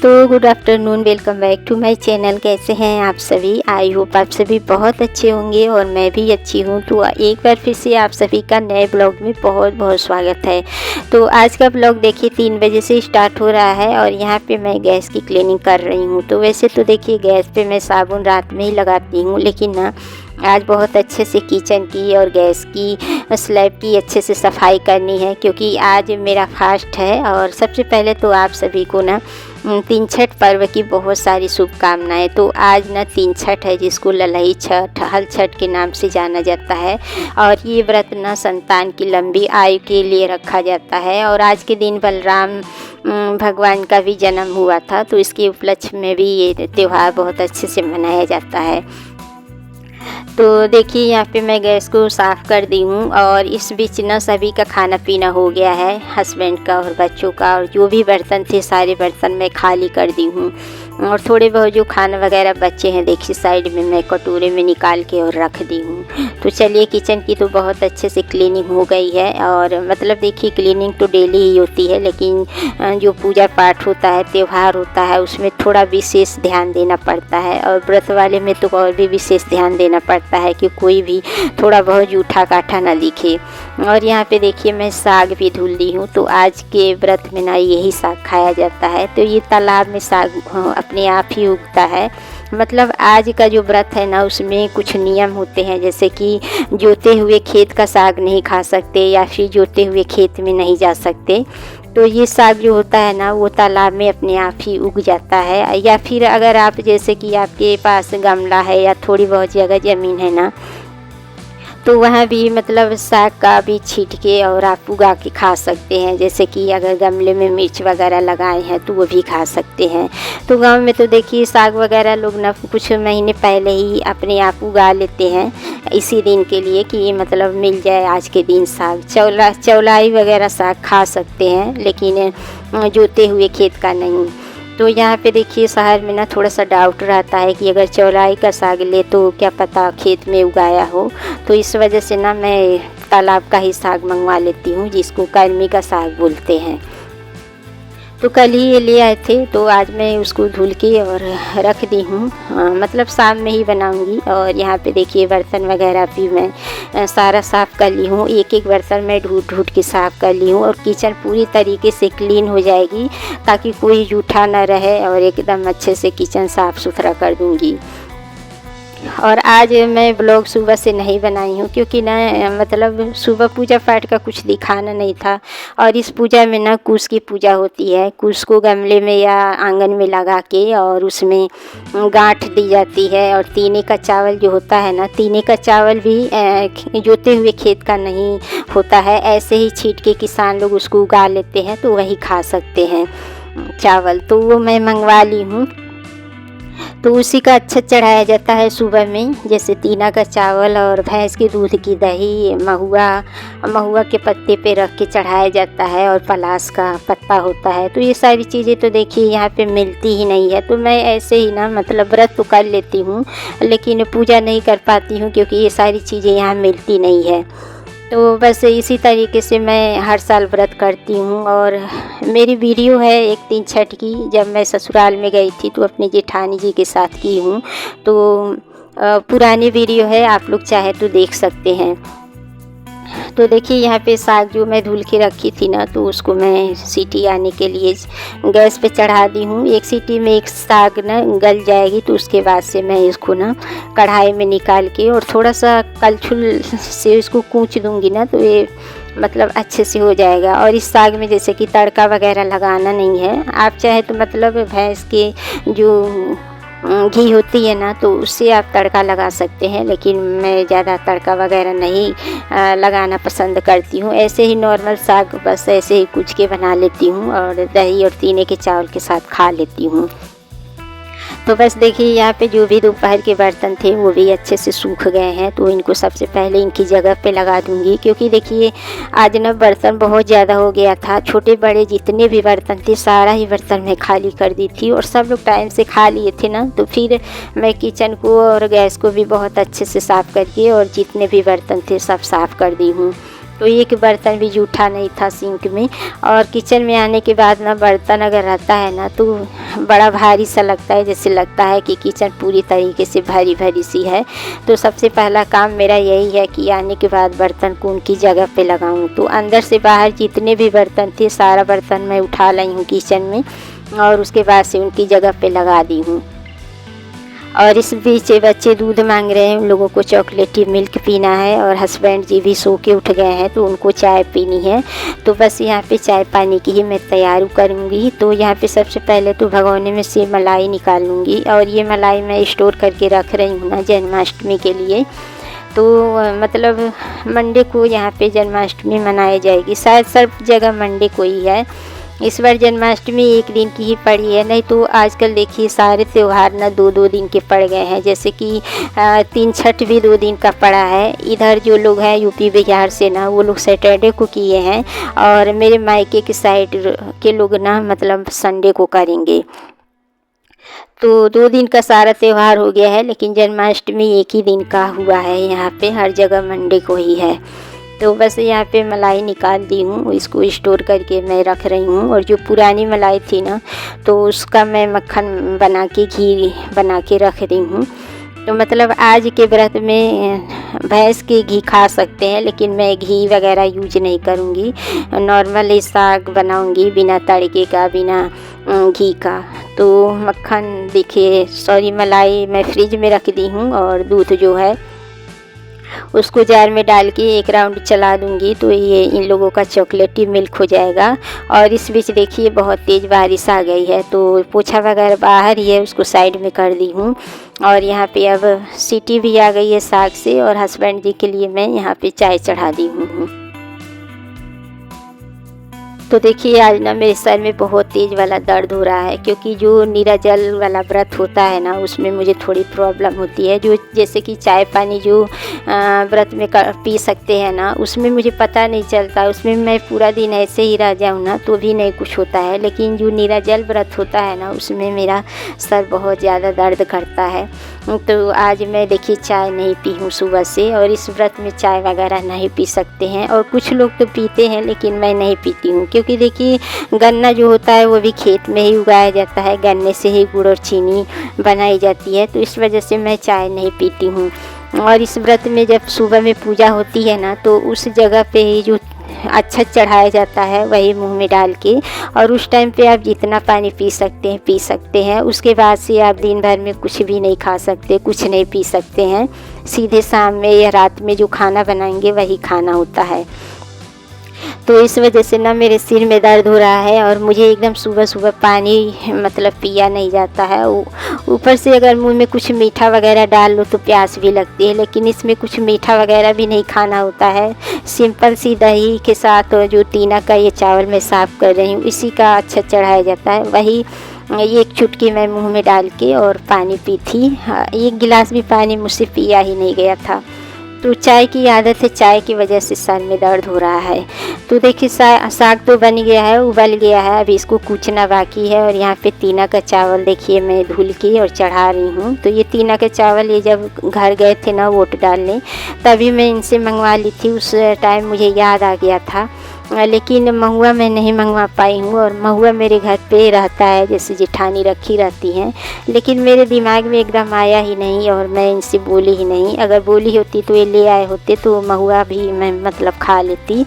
तो good afternoon, welcome back to my channel. कैसे हैं आप सभी? आई होप आप सभी बहुत अच्छे होंगे और मैं भी अच्छी हूँ। तो एक बार फिर से आप सभी का नए ब्लॉग में बहुत बहुत स्वागत है। तो आज का ब्लॉग देखिए 3 बजे से स्टार्ट हो रहा है और यहाँ पे मैं गैस की क्लीनिंग कर रही हूँ। तो वैसे तो देखिए गैस पे मैं साबुन रात में ही लगाती हूँ, लेकिन ना आज बहुत अच्छे से किचन की और गैस की स्लैब की अच्छे से सफाई करनी है, क्योंकि आज मेरा फास्ट है। और सबसे पहले तो आप सभी को ना तीन छठ पर्व की बहुत सारी शुभकामनाएं। तो आज ना तीन छठ है, जिसको ललई छठ, हल छठ के नाम से जाना जाता है। और ये व्रत ना संतान की लंबी आयु के लिए रखा जाता है। और आज के दिन बलराम भगवान का भी जन्म हुआ था, तो इसके उपलक्ष्य में भी ये त्यौहार बहुत अच्छे से मनाया जाता है। तो देखिए यहाँ पे मैं गैस को साफ़ कर दी हूँ और इस बीच ना सभी का खाना पीना हो गया है, हस्बैंड का और बच्चों का। और जो भी बर्तन थे सारे बर्तन मैं खाली कर दी हूँ। और थोड़े बहुत जो खाना वगैरह बचे हैं देखिए साइड में मैं कटोरे में निकाल के और रख दी हूँ। तो चलिए किचन की तो बहुत अच्छे से क्लीनिंग हो गई है। और मतलब देखिए क्लीनिंग तो डेली ही होती है, लेकिन जो पूजा पाठ होता है, त्यौहार होता है, उसमें थोड़ा विशेष ध्यान देना पड़ता है। और व्रत वाले में तो और भी विशेष ध्यान देना पड़ता है कि कोई भी थोड़ा बहुत जूठा काठा ना दिखे। और यहाँ पे देखिए मैं साग भी धुल ली हूँ। तो आज के व्रत में ना यही साग खाया जाता है। तो ये तालाब में साग अपने आप ही उगता है। मतलब आज का जो व्रत है ना, उसमें कुछ नियम होते हैं, जैसे कि जोते हुए खेत का साग नहीं खा सकते या फिर जोते हुए खेत में नहीं जा सकते। तो ये साग जो होता है ना, वो तालाब में अपने आप ही उग जाता है। या फिर अगर आप जैसे कि आपके पास गमला है या थोड़ी बहुत जगह ज़मीन है ना, तो वहाँ भी मतलब साग का भी छींट के और आप उगा के खा सकते हैं। जैसे कि अगर गमले में मिर्च वगैरह लगाए हैं तो वो भी खा सकते हैं। तो गांव में तो देखिए साग वगैरह लोग ना कुछ महीने पहले ही अपने आप उगा लेते हैं, इसी दिन के लिए कि मतलब मिल जाए आज के दिन साग। चौलाई वगैरह साग खा सकते हैं, लेकिन जोते हुए खेत का नहीं। तो यहाँ पे देखिए शहर में ना थोड़ा सा डाउट रहता है कि अगर चौलाई का साग ले तो क्या पता खेत में उगाया हो। तो इस वजह से ना मैं तालाब का ही साग मंगवा लेती हूँ, जिसको कर्मी का साग बोलते हैं। तो कल ही ये ले आए थे, तो आज मैं उसको धुल के और रख दी हूँ। मतलब शाम में ही बनाऊँगी। और यहाँ पे देखिए बर्तन वगैरह भी मैं सारा साफ़ कर ली हूँ। एक एक बर्तन मैं ढूँढ के साफ़ कर ली हूँ। और किचन पूरी तरीके से क्लीन हो जाएगी, ताकि कोई जूठा ना रहे, और एकदम अच्छे से किचन साफ़ सुथरा कर दूँगी। और आज मैं ब्लॉग सुबह से नहीं बनाई हूँ, क्योंकि ना मतलब सुबह पूजा पाठ का कुछ दिखाना नहीं था। और इस पूजा में ना कुश की पूजा होती है। कुश को गमले में या आंगन में लगा के और उसमें गांठ दी जाती है। और तीने का चावल जो होता है ना, तीने का चावल भी जोते हुए खेत का नहीं होता है, ऐसे ही छींट के किसान लोग उसको उगा लेते हैं, तो वही खा सकते हैं चावल। तो वो मैं मंगवा ली हूँ। तो उसी का अच्छा चढ़ाया जाता है सुबह में, जैसे तीना का चावल और भैंस के दूध की दही, महुआ के पत्ते पे रख के चढ़ाया जाता है। और पलास का पत्ता होता है। तो ये सारी चीज़ें तो देखिए यहाँ पे मिलती ही नहीं है। तो मैं ऐसे ही ना मतलब व्रत तो कर लेती हूँ, लेकिन पूजा नहीं कर पाती हूँ, क्योंकि ये सारी चीज़ें यहाँ मिलती नहीं है। तो बस इसी तरीके से मैं हर साल व्रत करती हूँ। और मेरी वीडियो है एक तीन छठ की, जब मैं ससुराल में गई थी तो अपनी जेठानी जी के साथ की हूँ। तो पुरानी वीडियो है, आप लोग चाहे तो देख सकते हैं। तो देखिए यहाँ पे साग जो मैं धुल के रखी थी ना, तो उसको मैं सीटी आने के लिए गैस पे चढ़ा दी हूँ। एक सीटी में एक साग ना गल जाएगी, तो उसके बाद से मैं इसको ना कढ़ाई में निकाल के और थोड़ा सा कलछुल से इसको कूच दूँगी ना, तो ये मतलब अच्छे से हो जाएगा। और इस साग में जैसे कि तड़का वगैरह लगाना नहीं है। आप चाहे तो मतलब भैंस के जो घी होती है ना, तो उससे आप तड़का लगा सकते हैं, लेकिन मैं ज़्यादा तड़का वगैरह नहीं लगाना पसंद करती हूँ। ऐसे ही नॉर्मल साग बस ऐसे ही कुछ के बना लेती हूँ और दही और तीने के चावल के साथ खा लेती हूँ। तो बस देखिए यहाँ पे जो भी दोपहर के बर्तन थे वो भी अच्छे से सूख गए हैं। तो इनको सबसे पहले इनकी जगह पे लगा दूंगी, क्योंकि देखिए आज ना बर्तन बहुत ज़्यादा हो गया था। छोटे बड़े जितने भी बर्तन थे सारा ही बर्तन मैं खाली कर दी थी, और सब लोग टाइम से खा लिए थे ना। तो फिर मैं किचन को और गैस को भी बहुत अच्छे से साफ़ करके और जितने भी बर्तन थे सब साफ़ कर दी हूँ। तो एक बर्तन भी जूठा नहीं था सिंक में। और किचन में आने के बाद ना बर्तन अगर रहता है ना तो बड़ा भारी सा लगता है, जैसे लगता है कि किचन पूरी तरीके से भरी भरी सी है। तो सबसे पहला काम मेरा यही है कि आने के बाद बर्तन को उनकी जगह पे लगाऊं। तो अंदर से बाहर जितने भी बर्तन थे सारा बर्तन मैं उठा लाई हूँ किचन में और उसके बाद से उनकी जगह पे लगा दी हूँ। और इस बीच बच्चे दूध मांग रहे हैं, उन लोगों को चॉकलेटी मिल्क पीना है और हस्बैंड जी भी सो के उठ गए हैं तो उनको चाय पीनी है। तो बस यहाँ पे चाय पानी की ही मैं तैयारी करूँगी। तो यहाँ पे सबसे पहले तो भगोने में से मलाई निकाल लूँगी और ये मलाई मैं स्टोर करके रख रही हूँ ना जन्माष्टमी के लिए। तो मतलब मंडे को यहाँ पे जन्माष्टमी मनाई जाएगी, शायद सब जगह मंडे को ही है। इस बार जन्माष्टमी एक दिन की ही पड़ी है, नहीं तो आजकल देखिए सारे त्यौहार ना 2-2 दिन के पड़ गए हैं। जैसे कि 3 छठ भी 2 दिन का पड़ा है। इधर जो लोग हैं यूपी बिहार से ना वो लोग सैटरडे को किए हैं और मेरे मायके के साइड के लोग ना मतलब संडे को करेंगे। तो 2 दिन का सारा त्यौहार हो गया है, लेकिन जन्माष्टमी एक ही दिन का हुआ है। यहाँ पे हर जगह मंडे को ही है। तो बस यहाँ पे मलाई निकाल दी हूँ, इसको स्टोर करके मैं रख रही हूँ। और जो पुरानी मलाई थी ना तो उसका मैं मक्खन बना के घी बना के रख रही हूँ। तो मतलब आज के व्रत में भैंस के घी खा सकते हैं, लेकिन मैं घी वगैरह यूज नहीं करूँगी। नॉर्मल साग बनाऊँगी बिना तड़के का, बिना घी का। तो मक्खन देखिए मलाई मैं फ्रिज में रख दी हूँ और दूध जो है उसको जार में डाल के एक राउंड चला दूंगी तो ये इन लोगों का चॉकलेटी मिल्क हो जाएगा। और इस बीच देखिए बहुत तेज़ बारिश आ गई है तो पोछा वगैरह बाहर ही है, उसको साइड में कर दी हूँ। और यहाँ पे अब सीटी भी आ गई है साग से और हस्बैंड जी के लिए मैं यहाँ पे चाय चढ़ा दी हूँ। तो देखिए आज ना मेरे सर में बहुत तेज़ वाला दर्द हो रहा है, क्योंकि जो नीराजल वाला व्रत होता है ना उसमें मुझे थोड़ी प्रॉब्लम होती है। जो जैसे कि चाय पानी जो व्रत में पी सकते हैं ना उसमें मुझे पता नहीं चलता, उसमें मैं पूरा दिन ऐसे ही रह जाऊँ ना तो भी नहीं कुछ होता है। लेकिन जो नीराजल व्रत होता है ना उसमें मेरा सर बहुत ज़्यादा दर्द करता है। तो आज मैं देखिए चाय नहीं पी हूँ सुबह से, और इस व्रत में चाय वगैरह नहीं पी सकते हैं। और कुछ लोग तो पीते हैं लेकिन मैं नहीं पीती हूँ, क्योंकि देखिए गन्ना जो होता है वो भी खेत में ही उगाया जाता है, गन्ने से ही गुड़ और चीनी बनाई जाती है। तो इस वजह से मैं चाय नहीं पीती हूँ। और इस व्रत में जब सुबह में पूजा होती है ना तो उस जगह पे ही जो अच्छा चढ़ाया जाता है वही मुंह में डाल के, और उस टाइम पे आप जितना पानी पी सकते हैं। उसके बाद से आप दिन भर में कुछ भी नहीं खा सकते, कुछ नहीं पी सकते हैं। सीधे शाम में या रात में जो खाना बनाएंगे वही खाना होता है। तो इस वजह से ना मेरे सिर में दर्द हो रहा है और मुझे एकदम सुबह सुबह पानी मतलब पिया नहीं जाता है। ऊपर से अगर मुंह में कुछ मीठा वगैरह डाल लो तो प्यास भी लगती है, लेकिन इसमें कुछ मीठा वगैरह भी नहीं खाना होता है। सिंपल सी दही के साथ जो टीना का ये चावल मैं साफ़ कर रही हूँ इसी का अच्छा चढ़ाया जाता है, वही ये एक चुटकी मैं मुंह में डाल के और पानी पी थी। एक गिलास भी पानी मुझसे पिया ही नहीं गया था। तो चाय की आदत है, चाय की वजह से सर में दर्द हो रहा है। तो देखिए साग तो बन गया है, उबल गया है, अभी इसको कूचना बाकी है। और यहाँ पे टीना का चावल देखिए मैं धुल के और चढ़ा रही हूँ। तो ये टीना का चावल ये जब घर गए थे ना वोट डालने तभी मैं इनसे मंगवा ली थी, उस टाइम मुझे याद आ गया था। लेकिन महुआ मैं नहीं मंगवा पाई हूँ, और महुआ मेरे घर पे रहता है, जैसे जेठानी रखी रहती हैं, लेकिन मेरे दिमाग में एकदम आया ही नहीं और मैं इनसे बोली ही नहीं। अगर बोली होती तो ये ले आए होते तो महुआ भी मैं मतलब खा लेती।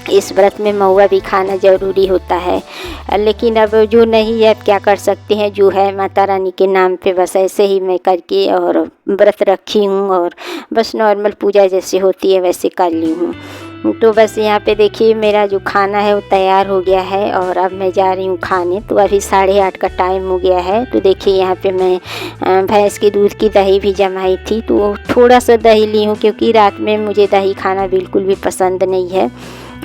इस व्रत में महुआ भी खाना ज़रूरी होता है, लेकिन अब जो नहीं है अब क्या कर सकते हैं, जो है माता रानी के नाम पे बस ऐसे ही मैं करके और व्रत रखी हूँ और बस नॉर्मल पूजा जैसे होती है वैसे कर ली हूँ। तो बस यहाँ पे देखिए मेरा जो खाना है वो तैयार हो गया है और अब मैं जा रही हूँ खाने। तो अभी 8:30 का टाइम हो गया है। तो देखिए यहाँ पे मैं भैंस के दूध की दही भी जमाई थी, तो थोड़ा सा दही ली हूँ क्योंकि रात में मुझे दही खाना बिल्कुल भी पसंद नहीं है।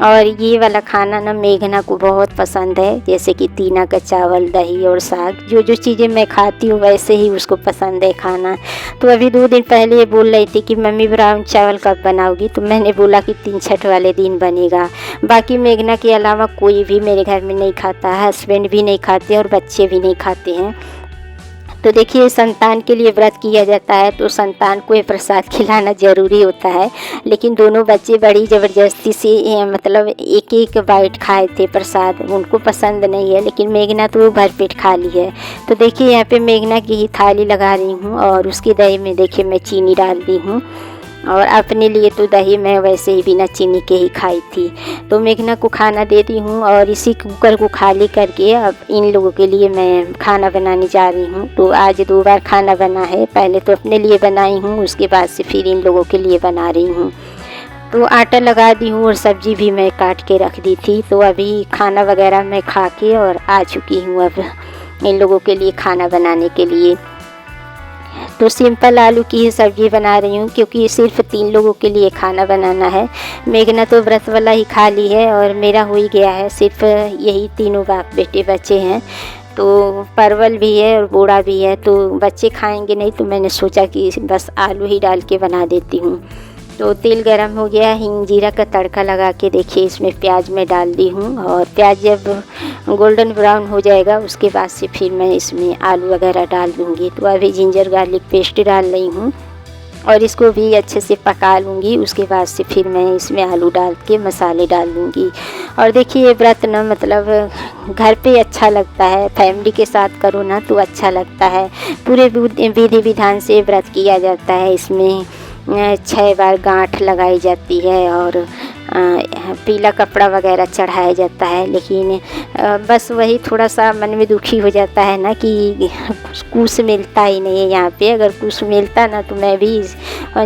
और ये वाला खाना ना मेघना को बहुत पसंद है, जैसे कि टीना का चावल, दही और साग, जो जो चीज़ें मैं खाती हूँ वैसे ही उसको पसंद है खाना। तो अभी 2 दिन पहले ये बोल रही थी कि मम्मी ब्राउन चावल कब बनाओगी, तो मैंने बोला कि 3 छठ वाले दिन बनेगा। बाकी मेघना के अलावा कोई भी मेरे घर में नहीं खाता है, हस्बैंड भी नहीं खाते और बच्चे भी नहीं खाते हैं। तो देखिए संतान के लिए व्रत किया जाता है तो संतान को ये प्रसाद खिलाना ज़रूरी होता है। लेकिन दोनों बच्चे बड़ी ज़बरदस्ती से मतलब एक एक बाइट खाए थे प्रसाद, उनको पसंद नहीं है, लेकिन मेघना तो वो भरपेट खा ली है। तो देखिए यहाँ पे मेघना की ही थाली लगा रही हूँ और उसकी दही में देखिए मैं चीनी डाल दी हूँ, और अपने लिए तो दही मैं वैसे ही बिना चीनी के ही खाई थी। तो मेघना को खाना दे दी हूँ और इसी कुकर को खाली करके अब इन लोगों के लिए मैं खाना बनाने जा रही हूँ। तो आज 2 बार खाना बना है, पहले तो अपने लिए बनाई हूँ, उसके बाद से फिर इन लोगों के लिए बना रही हूँ। तो आटा लगा दी हूँ और सब्ज़ी भी मैं काट के रख दी थी। तो अभी खाना वगैरह मैं खा के और आ चुकी हूँ अब इन लोगों के लिए खाना बनाने के लिए। तो सिंपल आलू की ही सब्ज़ी बना रही हूँ क्योंकि सिर्फ 3 लोगों के लिए खाना बनाना है। मेघना तो व्रत वाला ही खा ली है और मेरा हो ही गया है, सिर्फ यही तीनों बाप बेटे बचे हैं। तो परवल भी है और बोड़ा भी है, तो बच्चे खाएंगे नहीं, तो मैंने सोचा कि बस आलू ही डाल के बना देती हूँ। तो तेल गरम हो गया, हिंग जीरा का तड़का लगा के देखिए इसमें प्याज मैं डाल दी हूँ, और प्याज जब गोल्डन ब्राउन हो जाएगा उसके बाद से फिर मैं इसमें आलू वगैरह डाल दूँगी। तो अभी जिंजर गार्लिक पेस्ट डाल रही हूँ और इसको भी अच्छे से पका लूँगी। उसके बाद से फिर मैं इसमें आलू डाल के मसाले डाल दूँगी। और देखिए ये व्रत ना मतलब घर पे अच्छा लगता है, फैमिली के साथ करो ना तो अच्छा लगता है। पूरे विधि विधान से व्रत किया जाता है। इसमें 6 बार गांठ लगाई जाती है और पीला कपड़ा वगैरह चढ़ाया जाता है। लेकिन बस वही थोड़ा सा मन में दुखी हो जाता है ना कि कुछ मिलता ही नहीं है यहाँ पे। अगर कुछ मिलता ना तो मैं भी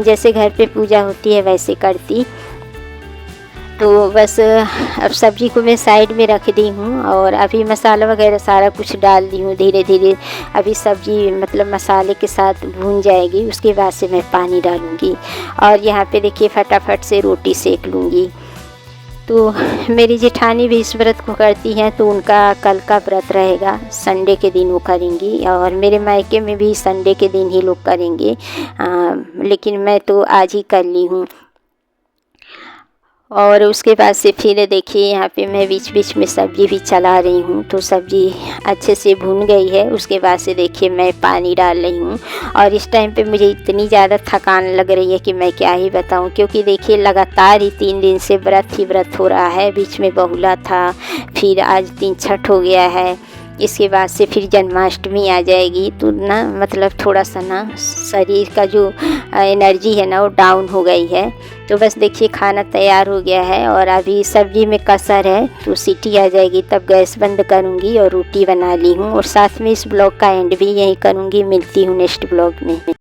जैसे घर पे पूजा होती है वैसे करती। तो बस अब सब्ज़ी को मैं साइड में रख दी हूँ और अभी मसाला वगैरह सारा कुछ डाल दी हूँ। धीरे धीरे अभी सब्ज़ी मतलब मसाले के साथ भून जाएगी, उसके बाद से मैं पानी डालूँगी। और यहाँ पे देखिए फटाफट से रोटी सेक लूँगी। तो मेरी जेठानी भी इस व्रत को करती हैं, तो उनका कल का व्रत रहेगा, संडे के दिन वो करेंगी। और मेरे मायके में भी संडे के दिन ही लोग करेंगे, लेकिन मैं तो आज ही कर ली हूँ। और उसके बाद से फिर देखिए यहाँ पे मैं बीच बीच में सब्ज़ी भी चला रही हूँ। तो सब्ज़ी अच्छे से भून गई है, उसके बाद से देखिए मैं पानी डाल रही हूँ। और इस टाइम पे मुझे इतनी ज़्यादा थकान लग रही है कि मैं क्या ही बताऊँ, क्योंकि देखिए लगातार ही 3 दिन से व्रत ही व्रत हो रहा है। बीच में बहुला था, फिर आज 3 छठ हो गया है, इसके बाद से फिर जन्माष्टमी आ जाएगी। तो ना मतलब थोड़ा सा ना शरीर का जो एनर्जी है ना वो डाउन हो गई है। तो बस देखिए खाना तैयार हो गया है और अभी सब्ज़ी में कसर है, तो सीटी आ जाएगी तब गैस बंद करूँगी और रोटी बना ली हूँ। और साथ में इस ब्लॉग का एंड भी यहीं करूँगी। मिलती हूँ नेक्स्ट ब्लॉग में।